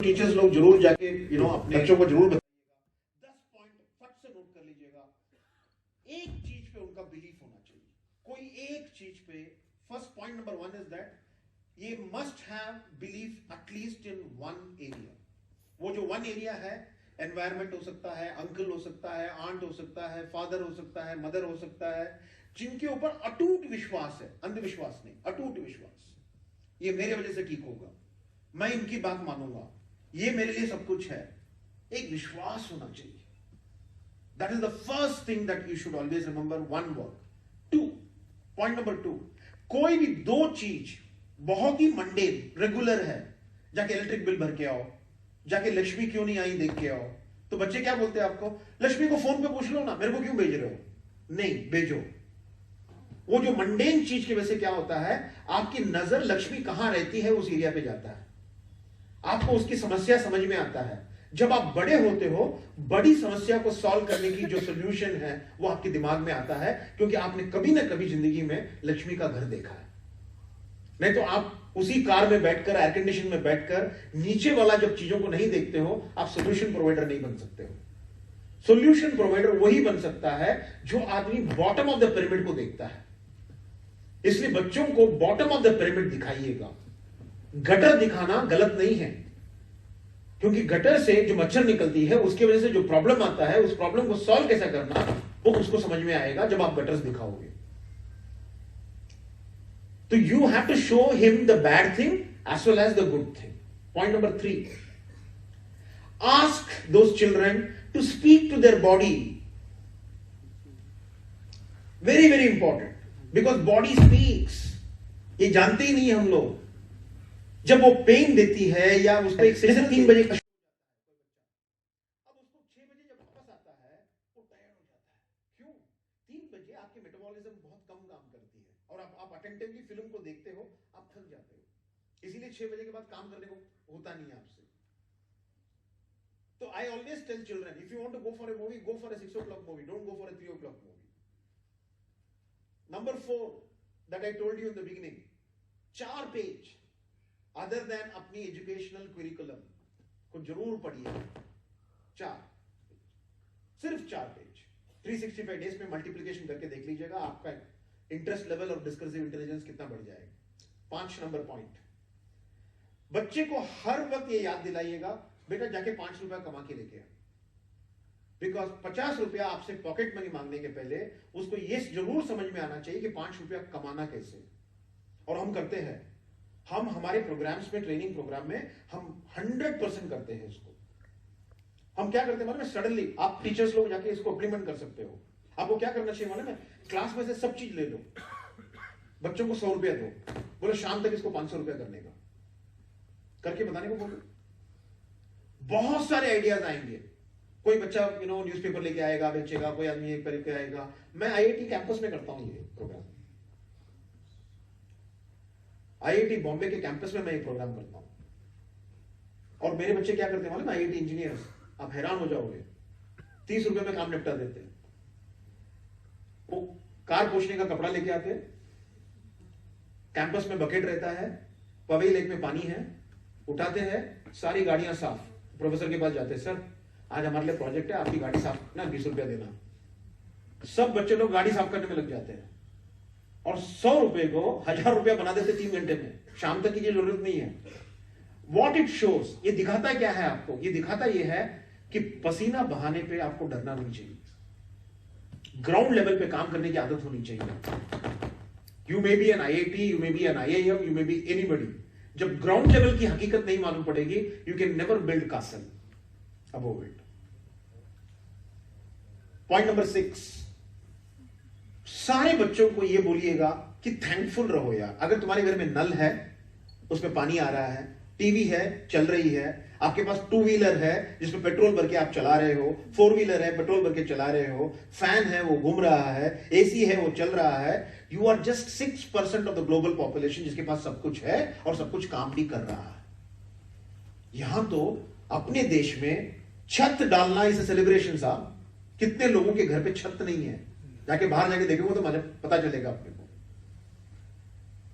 Teachers लोग जरूर जाके अपने बच्चों को जरूर बताइएगा, 10 पॉइंट फट से नोट कर लीजिएगा। एक चीज पे उनका बिलीफ होना चाहिए, कोई एक चीज पे। First point number 1 is that ये must have belief at least in one area. वो जो वन एरिया है, एनवायरमेंट हो सकता है, अंकल हो सकता है, आंट हो सकता है, फादर हो सकता है, मदर हो सकता है, जिनके ऊपर अटूट विश्वास है, अंधविश्वास नहीं, अटूट विश्वास। ये मेरे वजह से ठीक होगा, मैं इनकी बात मानूंगा, ये मेरे लिए सब कुछ है। एक विश्वास होना चाहिए। That is the first thing that you should always remember. One word. 2 point number 2, कोई भी दो चीज बहुत ही मंडेन रेगुलर है, जाके इलेक्ट्रिक बिल भर के आओ, जाके लक्ष्मी क्यों नहीं आई देख के आओ, तो बच्चे क्या बोलते हैं आपको, लक्ष्मी को फोन पे पूछ लो ना, मेरे को क्यों भेज रहे हो। नहीं भेजो। वो जो मंडेन चीज की वजह से क्या होता है, आपकी नजर लक्ष्मी कहां रहती है उस एरिया पे जाता है, आपको उसकी समस्या समझ में आता है। जब आप बड़े होते हो, बड़ी समस्या को सॉल्व करने की जो सोल्यूशन है वो आपके दिमाग में आता है, क्योंकि आपने कभी ना कभी जिंदगी में लक्ष्मी का घर देखा है। नहीं तो आप उसी कार में बैठकर, एयर कंडीशन में बैठकर नीचे वाला जब चीजों को नहीं देखते हो, आप सोल्यूशन प्रोवाइडर नहीं बन सकते हो। सोल्यूशन प्रोवाइडर वही बन सकता है जो आदमी बॉटम ऑफ द पिरामिड को देखता है। इसलिए बच्चों को बॉटम ऑफ द पिरामिड दिखाइएगा। गटर दिखाना गलत नहीं है, क्योंकि गटर से जो मच्छर निकलती है उसकी वजह से जो प्रॉब्लम आता है, उस प्रॉब्लम को सॉल्व कैसे करना वो उसको समझ में आएगा जब आप गटर्स दिखाओगे। तो you have to show him the bad thing as well as the good thing. Point number 3, ask those children to speak to their body. Very very important, because body speaks. ये जानते ही नहीं हम लोग। जब वो pen देती है या उसको एक जैसे 3 बजे का, अब उसको 6 बजे जब वापस आता है वो टायर्ड हो जाता है। क्यों? 3 बजे आपकी मेटाबॉलिज्म बहुत कम काम करती है और आप अटेंटिवली फिल्म को देखते हो, आप थक जाते हो, इसीलिए 6 बजे के बाद काम करने को होता नहीं है आपसे। तो I always tell children, if you want to go for a movie, go for a 6 o'clock movie, don't go for a 3 o'clock movie. Number 4 that I told you in the beginning, 4 page other than अपनी educational curriculum को जरूर पढ़िए। 4, सिर्फ 4 page 365 days में multiplication करके देख लीजिएगा, आपका इंटरेस्ट लेवल और डिस्कर्सिव इंटेलिजेंस कितना बढ़ जाएगा। 5 नंबर पॉइंट, बच्चे को हर वक्त ये याद दिलाइएगा, बेटा जाके 5 रुपया कमा के लेके आ। बिकॉज 50 रुपया आपसे पॉकेट मनी मांगने के पहले उसको ये जरूर समझ में आना चाहिए कि 5 रुपया कमाना कैसे। और हम करते हैं, हम हमारे प्रोग्राम्स में, ट्रेनिंग प्रोग्राम में हम 100% करते हैं इसको। हम क्या करते हैं मालूम है, सडनली आप टीचर्स लोग जाके इसको इंप्लीमेंट कर सकते हो। आपको क्या करना चाहिए मालूम है, क्लास में से सब चीज ले लो, बच्चों को 100 रुपया दो, बोलो शाम तक इसको 500 रुपया करने का, करके बताने को बोलो। बहुत सारे आइडियाज आएंगे। कोई बच्चा न्यूज़पेपर लेके आएगा, बेचेगा, कोई आदमी एक करके आएगा। मैं आईआईटी कैंपस में करता हूं ये प्रोग्राम, आईआईटी बॉम्बे के कैंपस में मैं एक प्रोग्राम करता हूं। और मेरे बच्चे क्या करते हैं मालूम है, आईआईटी इंजीनियर्स, आप हैरान हो जाओगे, 30 रुपए में काम निपटा देते हैं। वो कार पोंछने का कपड़ा लेके आते हैं, कैंपस में बकेट रहता है, पवेई लेक में पानी है, उठाते हैं, सारी गाड़ियां साफ, प्रोफेसर के पास जाते हैं, सर आज हमारे लिए प्रोजेक्ट है, आपकी गाड़ी साफ ना, 20 रुपया देना। सब बच्चे लोग गाड़ी साफ करने में लग जाते हैं और 100 रुपए को 1000 रुपया बना देते 3 घंटे में। शाम तक की जरूरत नहीं है। वॉट इट शोज, ये दिखाता क्या है आपको, ये दिखाता ये है कि पसीना बहाने पे आपको डरना नहीं चाहिए, ग्राउंड लेवल पे काम करने की आदत होनी चाहिए। You may be an IIT, you may be an IIM, you may be anybody. जब ग्राउंड लेवल की हकीकत नहीं मालूम पड़ेगी, you can never build castle above it. Point number 6, सारे बच्चों को यह बोलिएगा कि थैंकफुल रहो यार। अगर तुम्हारे घर में नल है, उसमें पानी आ रहा है, टीवी है चल रही है, आपके पास 2 व्हीलर है जिसमें पेट्रोल भर के आप चला रहे हो, 4 व्हीलर है पेट्रोल भर के चला रहे हो, फैन है वो घूम रहा है, एसी है वो चल रहा है, you are just 6% of the global population जिसके पास सब कुछ है और सब कुछ काम भी कर रहा है। यहां तो अपने देश में छत डालना इस सेलिब्रेशन साहब। कितने लोगों के घर पे छत नहीं है, जाके बाहर जाके देखोगे तो मुझे पता चलेगा अपने को।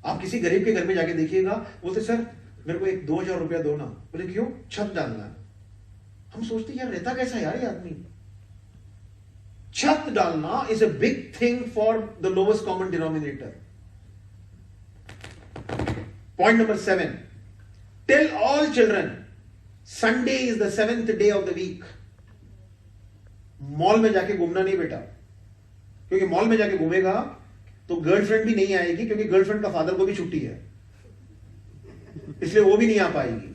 आप किसी गरीब के घर में जाके देखिएगा, बोलते सर मेरे को एक 2000 रुपया दो ना। बोले क्यों? छत डालना है। हम सोचते यार रहता कैसा यार ये आदमी। छत डालना is a big thing for the lowest common denominator. Point number 7, tell all children Sunday is the 7th day of the week. Mall में जाके घूमना नहीं बेटा, क्योंकि मॉल में जाके घूमेगा तो गर्लफ्रेंड भी नहीं आएगी, क्योंकि गर्लफ्रेंड का फादर को भी छुट्टी है, इसलिए वो भी नहीं आ पाएगी,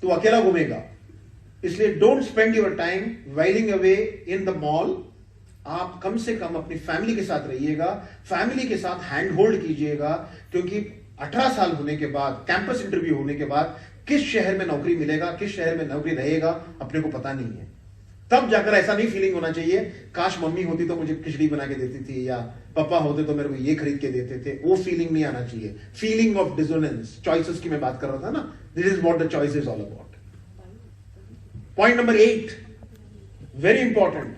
तो अकेला घूमेगा। इसलिए don't spend your time oiling away in the mall. आप कम से कम अपनी फैमिली के साथ रहिएगा, फैमिली के साथ हैंड होल्ड कीजिएगा, क्योंकि 18 साल होने के बाद, कैंपस इंटरव्यू होने के बाद किस शहर में नौकरी मिलेगा, किस शहर में नौकरी रहेगा, अपने को पता नहीं है। तब जाकर ऐसा नहीं फीलिंग होना चाहिए काश मम्मी होती तो मुझे खिचड़ी बना के देती थी, या पापा होते तो मेरे को ये खरीद के देते थे। वो फीलिंग नहीं आना चाहिए। फीलिंग ऑफ डिसोनेंस, चॉइसेस की मैं बात कर रहा था ना, this is what the choice is all about. Point number 8, very important.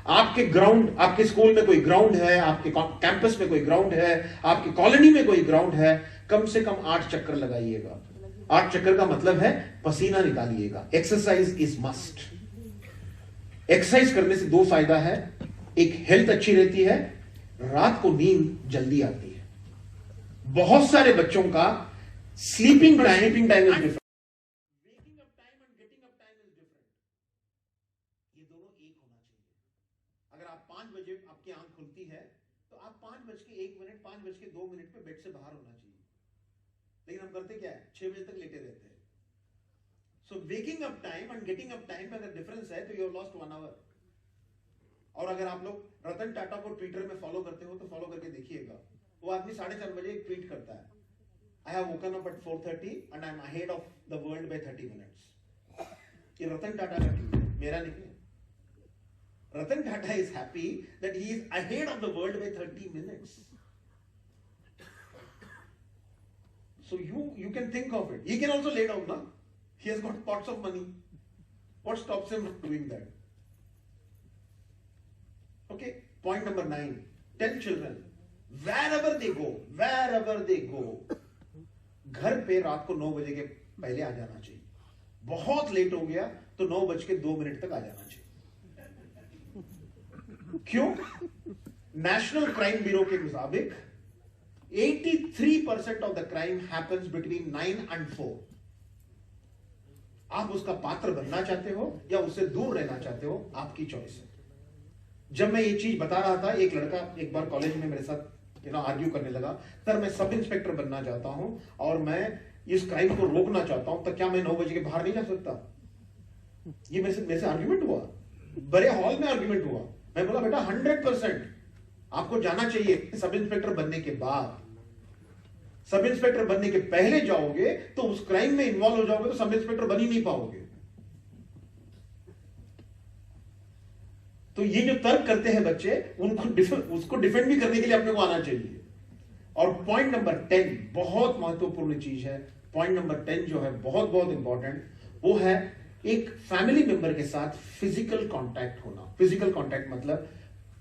आपके ग्राउंड, आपके स्कूल में कोई ग्राउंड है, आपके कैंपस में कोई ग्राउंड है, आपकी कॉलोनी में कोई ग्राउंड है, कम से कम 8 चक्कर लगाइएगा। 8 चक्कर का मतलब है पसीना निकालिएगा। Exercise is must. एक्सरसाइज करने से 2 फायदा है, एक हेल्थ अच्छी रहती है, रात को नींद जल्दी आती है। बहुत सारे बच्चों का sleeping time is different, waking up time and getting up time is different. ये दोनों एक होना चाहिए। अगर आप 5 बजे आपकी आंख खुलती है तो आप 5:01, 5:02 पे बेड से बाहर होना चाहिए, लेकिन हम करते क्या है, 6 बजे तक लेटे रहते हैं। So waking up time and getting up time में अगर डिफरेंस है तो you have lost 1 hour। और अगर आप लोग रतन टाटा को ट्विटर में फॉलो करते हो तो फॉलो करके देखिएगा, वो आदमी 4:30 बजे एक ट्वीट करता है, I have woken up at 4:30 and I am ahead of the world by 30 minutes। ये रतन टाटा का ट्वीट है, मेरा नहीं है। Ratan Tata is happy that he is ahead of the world by 30 minutes। So you can think of it। He can also lay down, na? He has got pots of money. What stops him from doing that? Okay, point number 9, tell children wherever they go, घर पे रात को 9 बजे के पहले आ जाना चाहिए। बहुत लेट हो गया तो 9:02 तक आ जाना चाहिए। क्यों? नेशनल क्राइम ब्यूरो के मुताबिक 83% of the crime happens between 9 and 4। आप उसका पात्र बनना चाहते हो या उससे दूर रहना चाहते हो, आपकी चॉइस है। जब मैं ये चीज बता रहा था, एक लड़का एक बार कॉलेज में मेरे साथ आर्ग्यू करने लगा, सर मैं सब इंस्पेक्टर बनना चाहता हूं और मैं इस क्राइम को रोकना चाहता हूं, तो क्या मैं 9 बजे के बाहर नहीं जा सकता? ये मेरे से आर्ग्यूमेंट हुआ, बड़े हॉल में आर्ग्यूमेंट हुआ। मैं बोला बेटा 100% आपको जाना चाहिए। सब इंस्पेक्टर बनने के बाद, सब इंस्पेक्टर बनने के पहले जाओगे तो उस क्राइम में इन्वॉल्व हो जाओगे तो सब इंस्पेक्टर बन ही नहीं पाओगे। तो ये जो तर्क करते हैं बच्चे, उसको डिफेंड भी करने के लिए अपने को आना चाहिए। और पॉइंट नंबर 10 बहुत महत्वपूर्ण चीज है। पॉइंट नंबर 10 जो है बहुत बहुत इंपॉर्टेंट, वो है एक फैमिली मेंबर के साथ फिजिकल कांटेक्ट होना। फिजिकल कांटेक्ट मतलब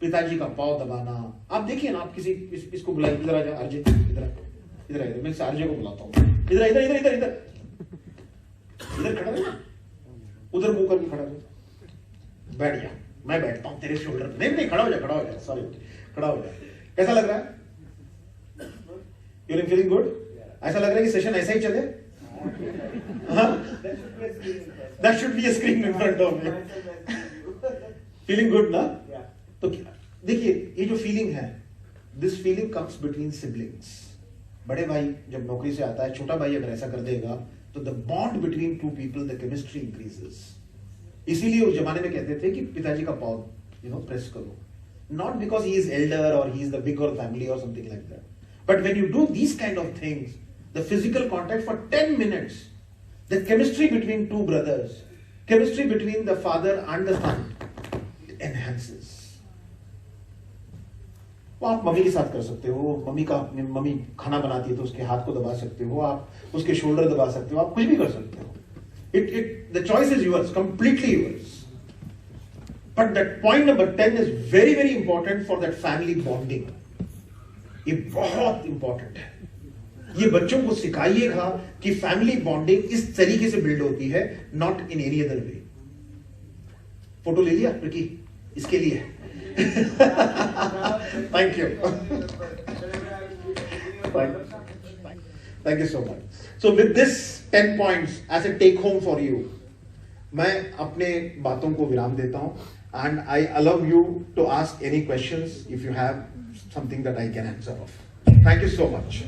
पिताजी का पांव दबाना। आप देखिए ना, आप किसी इसको बुलाइए, इधर आ जा अर्जित, इधर मैं आरजे को बुलाता हूँ, इधर इधर इधर इधर इधर इधर खड़ा है, उधर मुंह करके खड़ा है, बैठ जा, मैं बैठता हूँ तेरे शोल्डर पे। नहीं खड़ा हो जा, सॉरी खड़ा हो जा। कैसा लग रहा है? You are feeling good? ऐसा लग रहा है कि सेशन ऐसा ही चले? That should be a screen in front of me. Feeling good ना? तो देखिए ये जो फीलिंग है, this feeling comes between siblings. बड़े भाई जब नौकरी से आता है, छोटा भाई अगर ऐसा कर देगा तो the bond between two people, the chemistry increases. इसीलिए उस जमाने में कहते थे कि पिताजी का पाव प्रेस करो, not because he is elder और he is the bigger family और something like that, but when you do these kind of things, the physical contact for 10 minutes, the chemistry between two brothers, chemistry between the father and the son enhances. वो आप mummy के साथ कर सकते हो, mummy खाना बनाती है तो उसके हाथ को दबा सकते हो, आप उसके शोल्डर दबा सकते हो, आप कुछ भी कर सकते हो। The choice is yours, completely yours. But that point number 10 is very very important for that family bonding. ये बहुत important है। ये बच्चों को सिखाइएगा कि फैमिली बॉन्डिंग इस तरीके से बिल्ड होती है, not in any other way. Photo ले लिया रिकी, इसके लिए thank you, thank you so much. So with this 10 points as a take home for you, मैं अपने बातों को विराम देता हूं, and I allow you to ask any questions if you have something that I can answer of. Thank you so much.